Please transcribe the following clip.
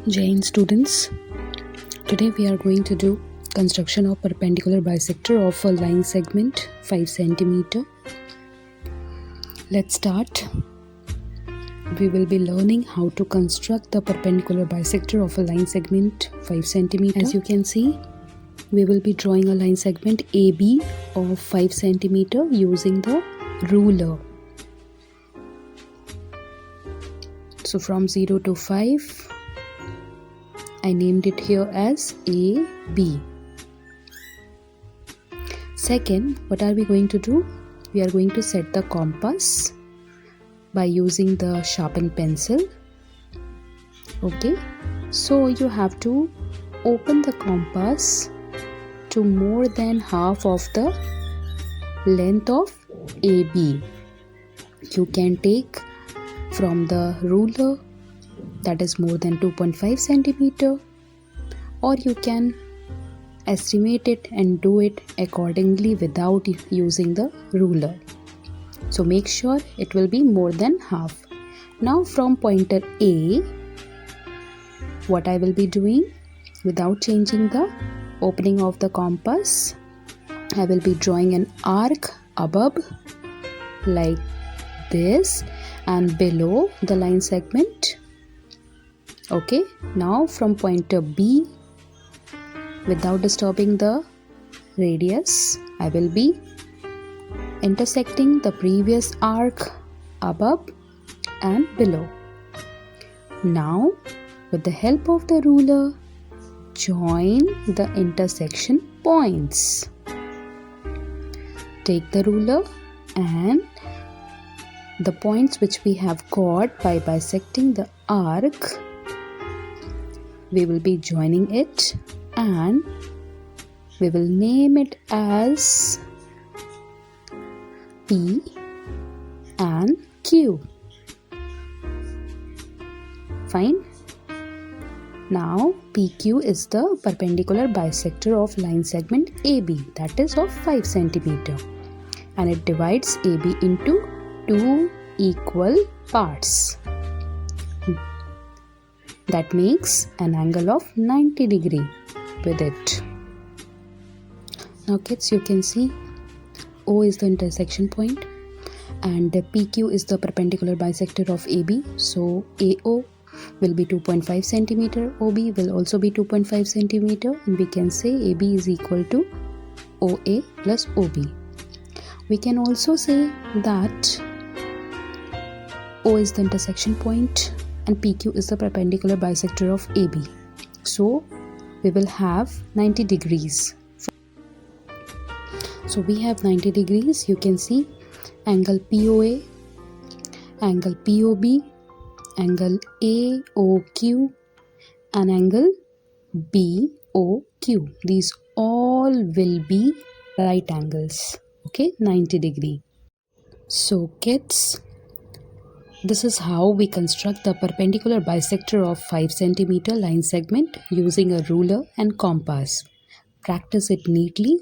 Jain students, today we are going to do construction of perpendicular bisector of a line segment 5 cm. Let's start. We will be learning how to construct the perpendicular bisector of a line segment 5 cm. As you can see, we will be drawing a line segment AB of 5 cm using the ruler. So from 0 to 5, I named it here as AB. Second, what are we going to do? We are going to set the compass by using the sharpened pencil. Okay, so you have to open the compass to more than half of the length of AB. You can take from the ruler, that is more than 2.5 cm, or you can estimate it and do it accordingly without using the ruler. So make sure it will be more than half. Now from pointer A, what I will be doing, without changing the opening of the compass, I will be drawing an arc above like this and below the line segment. Okay, now from pointer B, without disturbing the radius, I will be intersecting the previous arc above and below. Now, with the help of the ruler, join the intersection points. Take the ruler and the points which we have got by bisecting the arc, we will be joining it and we will name it as P and Q. Fine. Now PQ is the perpendicular bisector of line segment AB, that is of 5 cm, and it divides AB into 2 equal parts. That makes an angle of 90 degrees with it. Now kids, you can see O is the intersection point and PQ is the perpendicular bisector of AB. So AO will be 2.5 cm, OB will also be 2.5 cm, and we can say AB is equal to OA plus OB. We can also say that O is the intersection point and PQ is the perpendicular bisector of AB. So we will have 90 degrees. So we have 90 degrees. You can see angle POA, angle POB, angle AOQ and angle BOQ. These all will be right angles. Okay, 90 degree. So kids, this is how we construct the perpendicular bisector of 5 cm line segment using a ruler and compass. Practice it neatly